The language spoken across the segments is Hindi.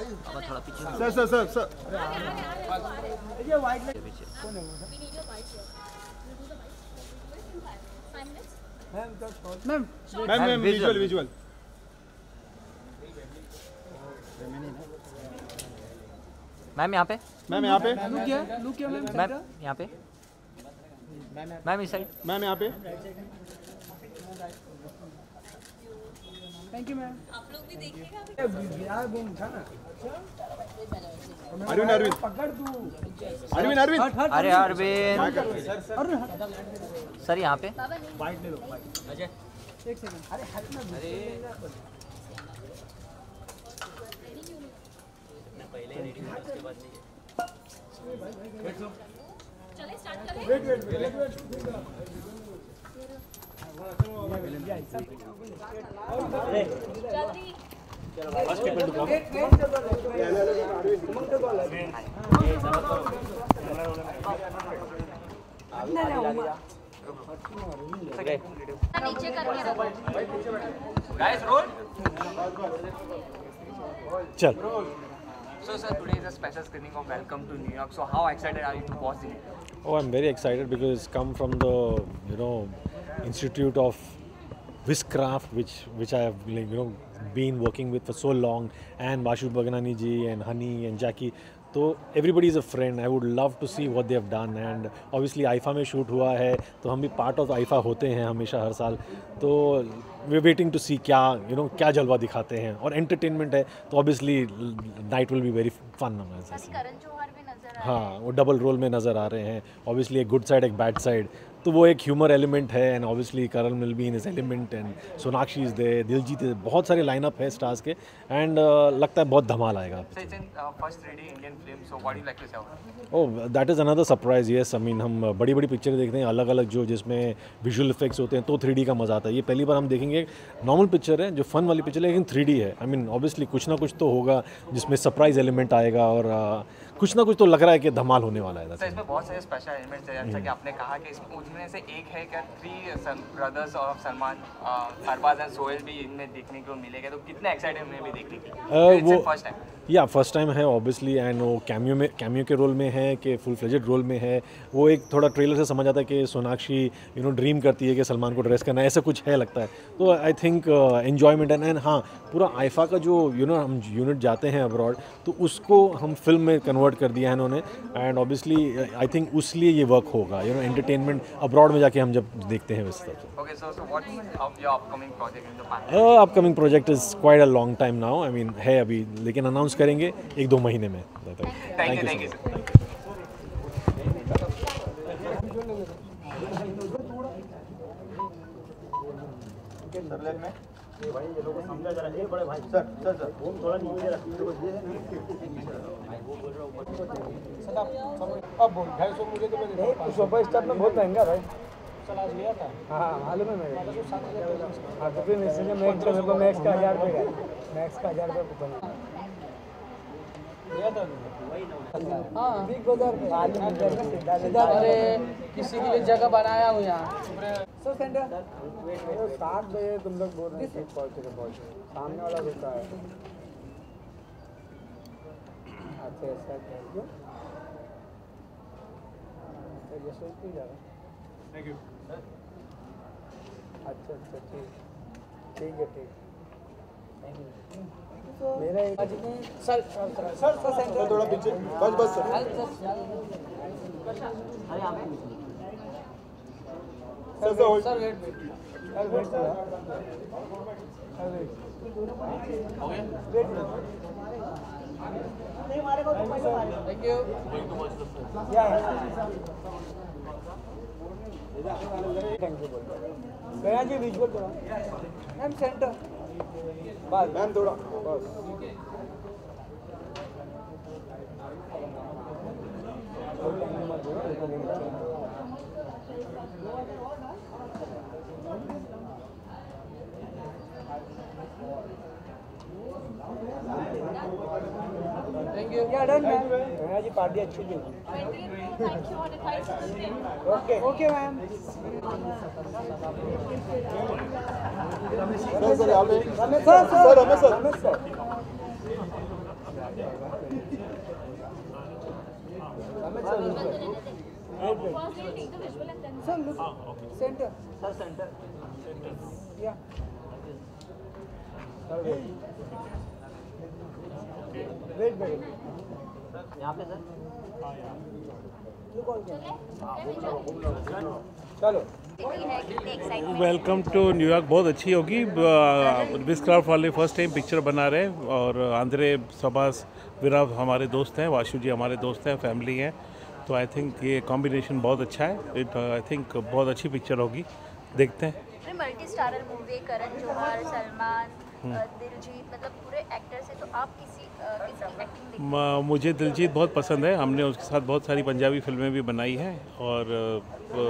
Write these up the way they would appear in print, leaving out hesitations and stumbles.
थोड़ा पीछे सर ये वाइट पीछे मैम विजुअल मैम यहाँ पे मैम यहाँ पे मैम यहाँ पे मैम इस साइड मैम यहाँ पे थैंक यू मैम। आप लोग भी देखिएगा। अरविंद पकड़ तू। अरविंद अरे अरविंद सर यहाँ पे वाइट ले लो अजय एक सेकंड। अरे हाथ में पहले रेडी हुआ उसके बाद चलिए स्टार्ट करें। वेट जल्दी नीचे करके रखो। गाइस रोल चल So sir, today is a special screening of Welcome to New York. So how excited are you to watch it? Oh, I'm very excited because it's come from the Institute of Wishcraft, which I have been working with for so long, and Vashu Bhaganani ji and Honey and Jackie. So everybody is a friend. I would love to see what they have done, and obviously IFA में shoot हुआ है तो हम भी part of IFA होते हैं हमेशा हर साल. तो we're waiting to see क्या जलवा दिखाते हैं और entertainment है तो obviously night will be very fun. Karan Johar भी नजर आ रहे हैं। हाँ वो डबल रोल में नज़र आ रहे हैं. ऑब्वियसली एक गुड साइड एक बैड साइड तो वो एक ह्यूमर एलिमेंट है and obviously Karan will be in his element and Sonakshi is there, Diljit है, बहुत सारे लाइनअप है स्टार्स के एंड लगता है बहुत धमाल आएगा. First 3D Indian film, so what do you like to say? Oh that is another surprise. Yes I mean हम बड़ी बड़ी पिक्चरें देखते हैं अलग अलग जो जिसमें विजुअल इफेक्ट्स होते हैं तो 3D का मज़ा आता है. ये पहली बार हम देखेंगे. नॉर्मल पिक्चर है जो फन वाली पिक्चर है लेकिन 3D है. आई मीन ऑब्वियसली कुछ ना कुछ तो होगा जिसमें सरप्राइज एलिमेंट आएगा और कुछ ना कुछ तो लग रहा है कि धमाल होने वाला है. सर इसमें बहुत सारे स्पेशल एलिमेंट्स हैं जैसा कि आपने कहा कि इसमें उनमें से एक है क्या 3 brothers of Salman, Arbaaz and Sohail भी इनमें देखने को मिलेगा. तो कितने एक्साइटेड हैं भी देखने के लिए? फर्स्ट टाइम या फर्स्ट टाइम है ऑब्वियसली एंड वो कैमियो के रोल में है कि फुल फ्लेजेड रोल में है. वो एक थोड़ा ट्रेलर से समझ आता है कि सोनाक्षी ड्रीम करती है कि सलमान को ड्रेस करना है, ऐसा कुछ है लगता है. तो आई थिंक एन्जॉयमेंट एंड हाँ पूरा आईफा का जो हम यूनिट जाते हैं अब्रॉड तो उसको हम फिल्म में कन्वर्ट कर दिया है इन्होंने एंड ऑब्वियसली आई थिंक उसलिए ये वर्क होगा एंटरटेनमेंट अब्रॉड में जाके हम जब देखते हैं उस तरह से. Okay, so what is your upcoming project in the past? Upcoming project is quite a long time now. I mean है अभी लेकिन अनाउंस करेंगे 1-2 महीने में. Thank you. भाई ये लोगों को समझा जरा. ये बड़े भाई सर वो थोड़ा नीचे रखिए. अब बोल 250 मुझे तो नहीं. सुपर स्टार में बहुत महंगा भाई. चला लिया था. हाँ मालूम है मेरे. हाँ तो फिर इसलिए मैक्स का 1000 रुपये का मैक्स का 1000 रुपये कूपन लिया था. हाँ बिग बाजार में सीधा. अरे किसी के लिए जगह बनाया हूँ यहाँ. सर सेंटर 7 बजे तुम लोग बोल रहे थे पहुँचे सामने वाला रुका है. अच्छा ऐसा क्यों? जैसे क्यों जा रहा है? Thank you. अच्छा ठीक है. मेरा सर सेंटर थोड़ा पीछे बस सर. सर वेट नहीं मारे को तो पैसे मारे. Thank you. Thank you. गया जी विजुअल थोड़ा मैम सेंटर बस मैम थोड़ा बस. Thank you. या डन मैम. गया जी पार्टी अच्छी थी. Thank you on a nice day. Okay ma'am. Sir यहाँ पे Ramesh sir First we'll take the visual and then Sir, look. Center. Sir, center. Yeah. Wait, wait. यहाँ पे सर Look all चलो चलो है कितनी एक्साइटमेंट वेलकम टू न्यूयॉर्क बहुत अच्छी होगी विस क्राफ्ट वाले फर्स्ट टाइम पिक्चर बना रहे हैं और आंद्रे सबास विरा हमारे दोस्त हैं, वाशु जी हमारे दोस्त हैं, फैमिली हैं, तो आई थिंक ये कॉम्बिनेशन बहुत अच्छा है। आई थिंक बहुत अच्छी पिक्चर होगी, देखते हैं। Multi starrer movie Karan Johar, Salman, Diljit, मतलब पूरे एक्टर्स हैं, तो आप किसकी एक्टिंग देखते मुझे दिलजीत बहुत पसंद है, हमने उसके साथ बहुत सारी पंजाबी फिल्में भी बनाई हैं और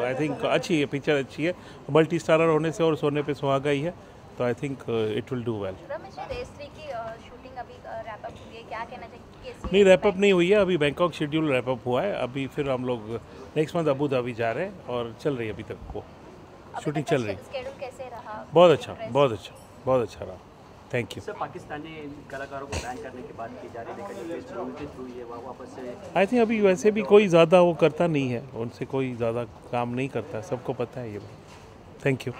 आई थिंक अच्छी है, पिक्चर अच्छी है। मल्टी स्टारर होने से और सोने पे सुहागा ही है, तो I think it will do well. Ramesh race 3 की शूटिंग अभी रैप अप हुई है, क्या कहना चाहिए? कैसी नहीं, रैप अप नहीं हुई है, अभी बैंकॉक शेड्यूल रैप अप हुआ है, अभी फिर हम लोग नेक्स्ट मंथ अबू धाबी जा रहे हैं और चल रही है अभी तक वो शूटिंग चल रही है। शेड्यूल कैसे रहा? बहुत अच्छा, बहुत अच्छा, बहुत अच्छा रहा। Thank you. सर, पाकिस्तानी कलाकारों को बैन करने की बात की जा रही है, थ्रू ये वापस से आई थिंक अभी वैसे भी कोई ज़्यादा वो करता नहीं है, उनसे कोई ज़्यादा काम नहीं करता, सबको पता है ये बात। Thank you.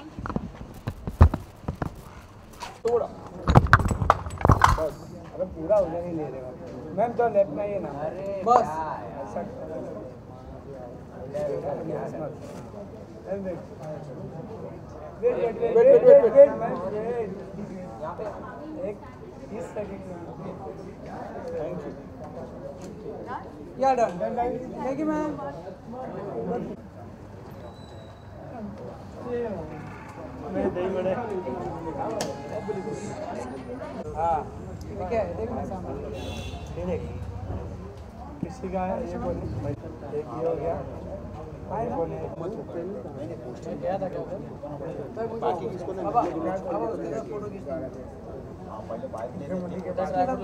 थोड़ा बस, अरे पूरा होने नहीं ले रहे मैम, तो लेफ्ट में ही ना बस ऐसा वेट मैम, एक 30 सेकंड थैंक यू या डन थैंक यू मैम। हाँ ठीक है, देख ना सामने ये देख, किसी का है ये बोले, एक ये हो गया ये बोले गया था क्या बाकी किसको नहीं अब तेरा फोटो खींचना है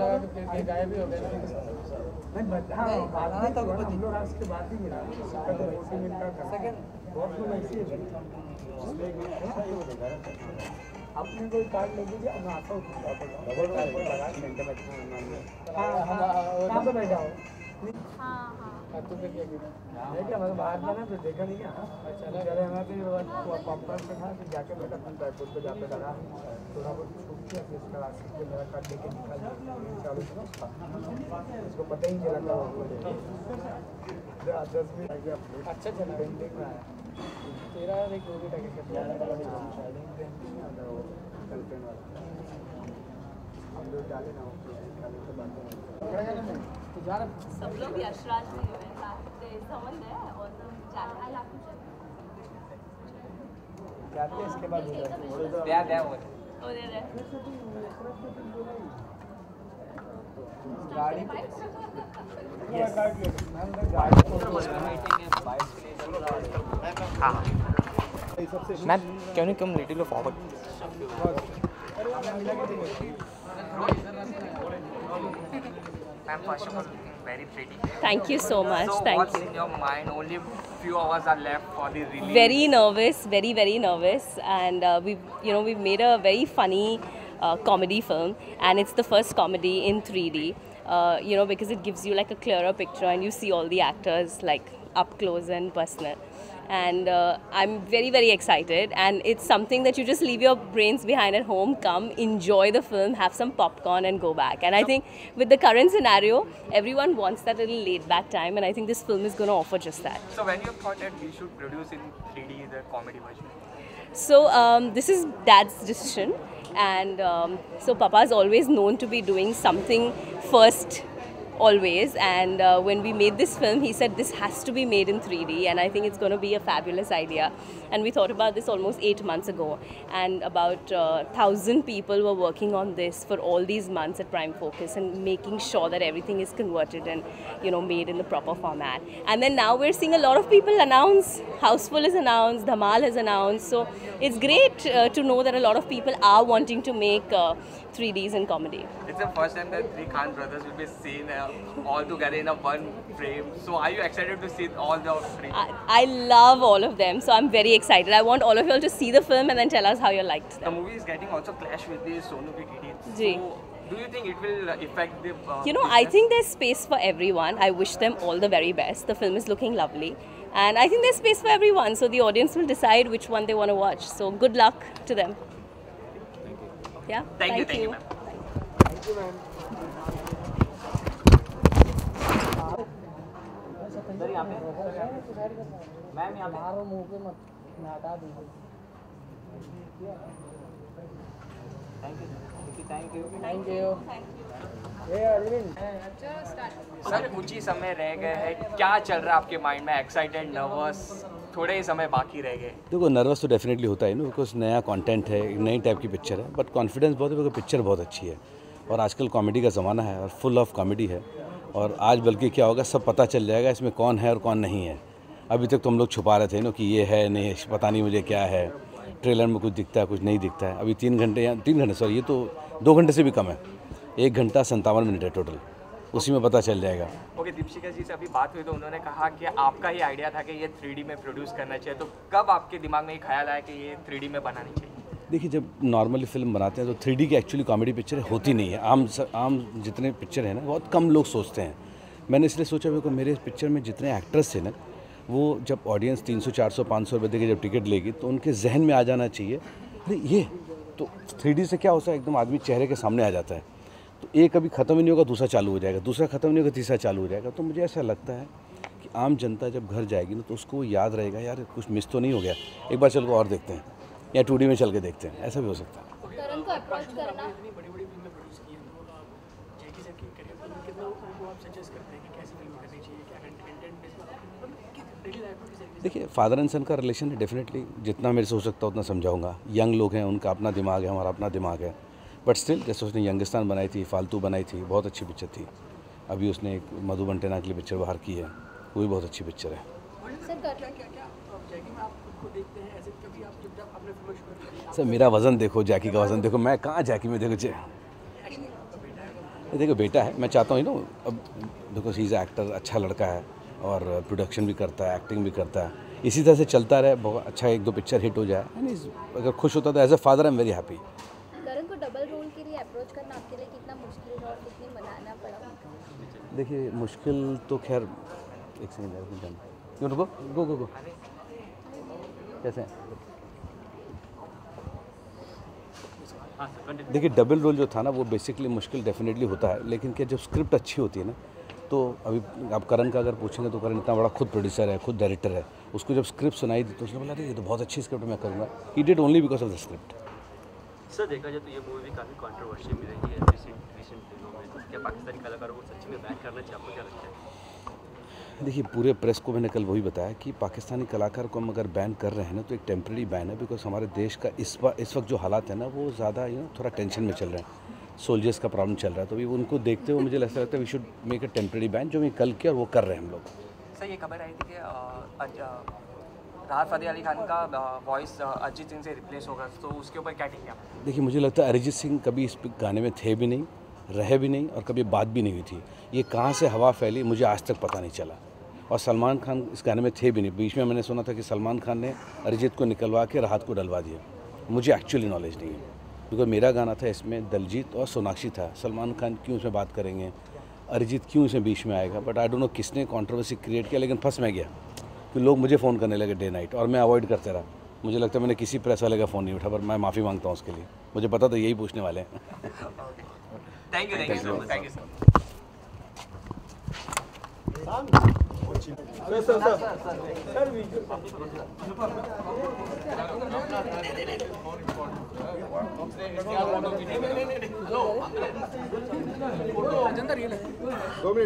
लगा के फिर गायब भी हो गया नहीं हाँ बनाना था हम लोग आज के बाद ही मिला सेकंड बहुत लोग ऐसे ही अपने कोई कार्ड ले लीजिए, मैं आता हूँ डबल कार्ड लगा सेंटर में। हाँ कहाँ पे बैठा हो? हाँ हाँ तो फिर क्या देखिए हमारे बाहर जाना फिर देखा नहीं क्या चला चले हमें फिर पंपर पे था फिर जाके बैठा फिर एयरपोर्ट पे जाके लगा थोड़ा बहुत छूट किया फिर इसका रास्ते से मेरा कार्ड लेके निकाल चालू करो, इसको पता ही नहीं चला था 10 मिनट अच्छा चला पेंटिंग में आया तेरा एक वो भी टैकेट गर्लफ्रेंड वाला हम लोग डाले ना तो बातें तो जा रहा सब लोग यशराज में हुए हैं, समझ है और जाना जाते हैं इसके बाद हो जाते द्या वो और ये रहे गाड़ी ये कार्ड ले मैम गाड़ी हाँ ma'am, can you come little forward? Ma'am, first of all, looking very pretty. Thank you so much. So, Thank what's you. in your mind? Only few hours are left for the release. Very nervous, very nervous, and we've made a very funny comedy film, and it's the first comedy in 3D. Because it gives you like a clearer picture, and you see all the actors like up close and personal. And I'm very excited, and it's something that you just leave your brains behind at home, come enjoy the film, have some popcorn and go back. And I think with the current scenario, everyone wants that little laid back time, and I think this film is going to offer just that. So when you thought that we should produce in 3D the comedy version? So this is Dad's decision, and so Papa's always known to be doing something first, always, and when we made this film, he said this has to be made in 3D, and I think it's going to be a fabulous idea. And we thought about this almost 8 months ago, and about 1,000 people were working on this for all these months at Prime Focus and making sure that everything is converted and made in the proper format. And then now we're seeing a lot of people announce, Houseful is announced, Dhamal has announced, so it's great to know that a lot of people are wanting to make 3Ds in comedy. It's the first time that three Khan brothers will be seen all together in a one frame. So are you excited to see all the three? I love all of them, so I'm very excited. I want all of you all to see the film and then tell us how you liked The them. movie is getting also clash with the Sonu Ki Didi. Ji. So Do you think it will affect the? You know, I think there's space for everyone. I wish them all the very best. The film is looking lovely. And I think there's space for everyone. So the audience will decide which one they want to watch. So good luck to them. Yeah. Thank you, ma'am. Thank you, ma'am. Sir यहाँ पे मैम यहाँ पे मारो मुंह पे मत, मैं हटा दूंगा। Thank you thank you. ये अरविंद सर कुछ ही समय रह गए हैं, क्या चल रहा है आपके माइंड में? Excited, nervous? थोड़े ही समय बाकी रह गए। देखो नर्वस तो डेफिनेटली होता है ना, बिकॉज नया कंटेंट है, नई टाइप की पिक्चर है, बट कॉन्फिडेंस बहुत है बिकॉज पिक्चर बहुत अच्छी है और आजकल कॉमेडी का ज़माना है और फुल ऑफ कॉमेडी है। और आज बल्कि क्या होगा, सब पता चल जाएगा इसमें कौन है और कौन नहीं है। अभी तक तो हम लोग छुपा रहे थे ना कि ये है नहीं, पता नहीं मुझे क्या है, ट्रेलर में कुछ दिखता है कुछ नहीं दिखता है। अभी 3 घंटे सॉरी, ये तो 2 घंटे से भी कम है, 1 घंटा 57 मिनट है टोटल, उसी में पता चल जाएगा। ओके, दीपशिका जी से अभी बात हुई तो उन्होंने कहा कि आपका ही आइडिया था कि ये 3D में प्रोड्यूस करना चाहिए, तो कब आपके दिमाग में ये ख्याल आया कि ये 3D में बनानी चाहिए? देखिए, जब नॉर्मली फिल्म बनाते हैं तो 3D की एक्चुअली कॉमेडी पिक्चर होती नहीं है। आम जितने पिक्चर हैं ना, बहुत कम लोग सोचते हैं। मैंने इसलिए सोचा कि मेरे पिक्चर में जितने एक्टर्स थे ना, वो जब ऑडियंस 300 400 500 रुपये देके जब टिकट लेगी तो उनके जहन में आ जाना चाहिए अरे ये तो 3D से क्या होता है, एकदम आदमी चेहरे के सामने आ जाता है। तो एक कभी ख़त्म ही नहीं होगा, दूसरा चालू हो जाएगा, दूसरा ख़त्म नहीं होगा, तीसरा चालू हो जाएगा। तो मुझे ऐसा लगता है कि आम जनता जब घर जाएगी ना तो उसको याद रहेगा, यार कुछ मिस तो नहीं हो गया, एक बार चल को और देखते हैं या 2D में चल के देखते हैं, ऐसा भी हो सकता है। करण को अप्रोच करना, देखिए, फादर एंड सन का रिलेशन है, डेफिनेटली जितना मेरे से हो सकता है उतना समझाऊंगा। यंग लोग हैं, उनका अपना दिमाग है, हमारा अपना दिमाग है, बट स्टिल जैसे उसने यंगिस्तान बनाई थी, फालतू बनाई थी, बहुत अच्छी पिक्चर थी। अभी उसने एक मधुबन टेना के लिए पिक्चर बाहर की है, वो भी बहुत अच्छी पिक्चर है। सर मेरा वज़न देखो, जैकी का वज़न देखो, मैं कहाँ जैकी में देखो। देखो बेटा है, मैं चाहता हूँ ना, अब देखो ही इज़ एक्टर, अच्छा लड़का है और प्रोडक्शन भी करता है, एक्टिंग भी करता है, इसी तरह से चलता रहे, बहुत अच्छा 1-2 पिक्चर हिट हो जाए। अगर खुश होता तो as a father I am very happy. Karan को डबल रोल के लिए अप्रोच करना आपके लिए कितना मुश्किल है और कितनी बनाना पड़ा? देखिए, मुश्किल तो खैर, एक सेकंड क्यों, रुको गो गो गो, कैसे हैं? देखिए, डबल रोल जो था ना, वो बेसिकली मुश्किल डेफिनेटली होता है, लेकिन क्या जब स्क्रिप्ट अच्छी होती है ना, तो अभी आप करण का अगर पूछेंगे तो करण इतना बड़ा खुद प्रोड्यूसर है, खुद डायरेक्टर है, उसको जब स्क्रिप्ट सुनाई दी तो उसने बोला ये तो बहुत अच्छी स्क्रिप्ट मैं करूँगा। He did only because of the script. Sir देखा जाए तो ये मूवी भी काफ़ी कंट्रोवर्शियल भी रही है रिसेंट दिनों में, क्या पाकिस्तानी कलाकारों को सच्ची में बैन करना चाहिए, आपको क्या लगता है? देखिए, पूरे प्रेस को मैंने कल वही बताया कि पाकिस्तानी कलाकार को हम अगर बैन कर रहे हैं ना तो एक टेम्प्रेरी बैन है, बिकॉज हमारे देश का इस वक्त जो हालात है ना, वो ज़्यादा थोड़ा टेंशन में चल रहे हैं, सोल्जर्स का प्रॉब्लम चल रहा है, तो अभी उनको देखते हुए मुझे ऐसा लगता है we should make a temporary ban, जो मैं कल किया और वो कर रहे हैं हम लोग। सर ये खबर आई थी कि राहत फ़तेह अली खान का वॉइस अरिजीत सिंह से रिप्लेस होगा, तो उसके ऊपर क्या टिप्पणी आप? देखिए, मुझे लगता है अरिजीत सिंह कभी इस गाने में थे भी नहीं, रहे भी नहीं और कभी बात भी नहीं हुई थी। ये कहाँ से हवा फैली मुझे आज तक पता नहीं चला, और सलमान खान इस गाने में थे भी नहीं। बीच में मैंने सुना था कि सलमान खान ने अरिजीत को निकलवा के राहत को डलवा दिया, मुझे एक्चुअली नॉलेज नहीं है, क्योंकि मेरा गाना था, इसमें दलजीत और सोनाक्षी था। सलमान खान क्यों इसमें बात करेंगे, अरिजीत क्यों इसमें बीच में आएगा, बट आई डोंट नो किसने कंट्रोवर्सी क्रिएट किया, लेकिन फंस मैं गया कि लोग मुझे फ़ोन करने लगे डे नाइट और मैं अवॉइड करते रहा। मुझे लगता है मैंने किसी प्रेस वाले का फ़ोन नहीं उठा, पर मैं माफ़ी मांगता हूँ उसके लिए, मुझे पता था यही पूछने वाले हैं। Thank you sir.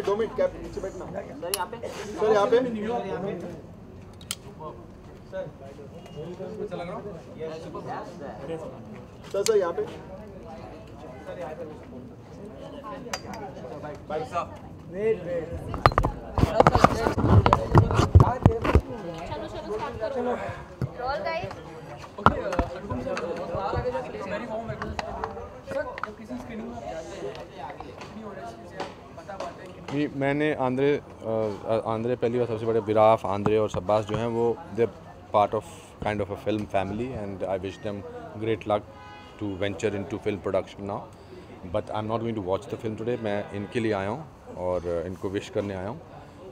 दो मिनट कैप नीचे बैठना सर, यहाँ पे सर यहाँ पे भाई साहब रोल गाइस। जी, मैंने आंद्रे पहली बार सबसे बड़े विराफ, आंद्रे और शब्बास जो हैं वो they part of kind of a film family, and I wish them great luck to venture into film production now. But I am not going to watch the film today. मैं इनके लिए आया हूँ और इनको विश करने आया हूँ,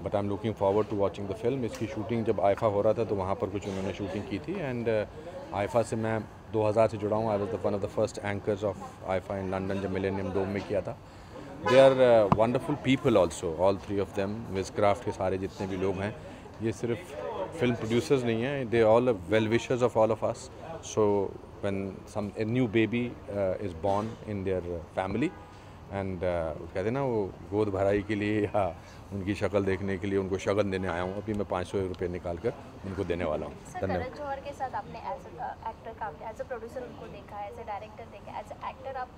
but I am looking forward to watching the film. इसकी शूटिंग जब आईफा हो रहा था तो वहाँ पर कुछ उन्होंने शूटिंग की थी, एंड आईफा से मैं 2000 से जुड़ा हूँ। I was one of the first anchors of IIFA in London, जब मिलेनियम डोम में किया था। They are wonderful people also, all 3 of them. Wizcraft के सारे जितने भी लोग हैं, ये सिर्फ फिल्म प्रोड्यूसर्स नहीं हैं, they all well wishers of all of us. So when a new baby is born in their family, and कहते हैं ना, वो गोद भराई के लिए या उनकी शक्ल देखने के लिए उनको शगन देने आया हूँ। अभी मैं 500 रुपये निकाल कर उनको देने वाला हूँ। धन्यवाद। करण जौहर के साथ आपने एज एक्टर काम किया, एज अ प्रोड्यूसर उनको देखा है, एज अ डायरेक्टर देखा, एज अ एक्टर आप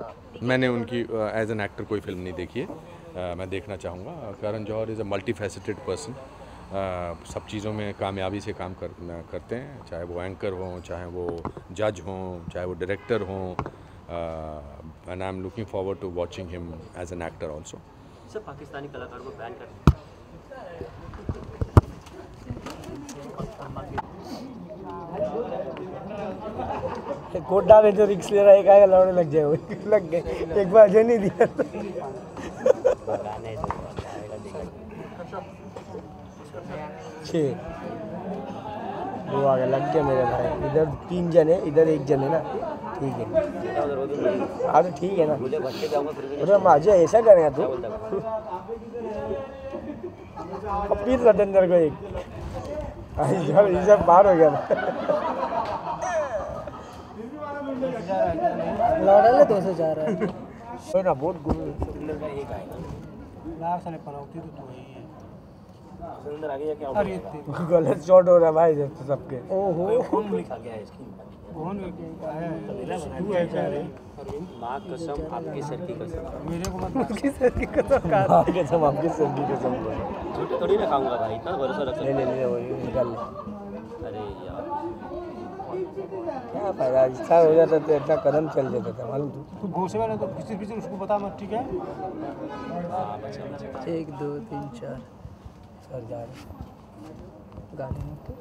मैंने उनकी एज एन एक्टर कोई फिल्म नहीं देखी है, मैं देखना चाहूँगा। Karan Johar is a multi faceted person, सब चीज़ों में कामयाबी से काम करते हैं, चाहे वो एंकर हों, चाहे वो जज हों, चाहे वो डायरेक्टर हों, and I am looking forward to watching him as an actor also. Sir, Pakistani कलाकारों को बैन कर कोटा में जो रिक्स ले रहा है, एक आएगा लौड़े लग जाए, लग गए। एक बार जो नहीं दिया वो आ गया, लग गया मेरे भाई। इधर 3 जन है, इधर 1 जन है ना, ठीक है। हाँ तो ठीक है ना, अरे माजे ऐसा करेगा तू। अब फिर सतेंद्र को एक सब बाहर हो गया। लौड़ा ले 200 जा रहा है ना, बहुत गुरु का एक आएगा लाभ से पनौती तो तू ही है। सिलेंडर आगे जाके आउट गलत शॉट हो रहा है भाई सबके। ओहो कौन लिखा गया है इसकी? कौन तू है क्या रे? माँ कसम, आपकी सर की कसम, मेरे को मत उसकी सर की कसम। माँ कसम, आपकी सर की कसम। झूठे थोड़ी ना खाऊंगा भाई, इतना भरोसा रख सकते। ले वही निकाल ले। अरे यार, क्या फायदा, अच्छा हो जाता तो इतना कदम चल जाता था, मालूम तू घोषे वाला तो किसी उसको बता मत, ठीक है? 1 2 3 4 सर जा रहे गाड़ी में तो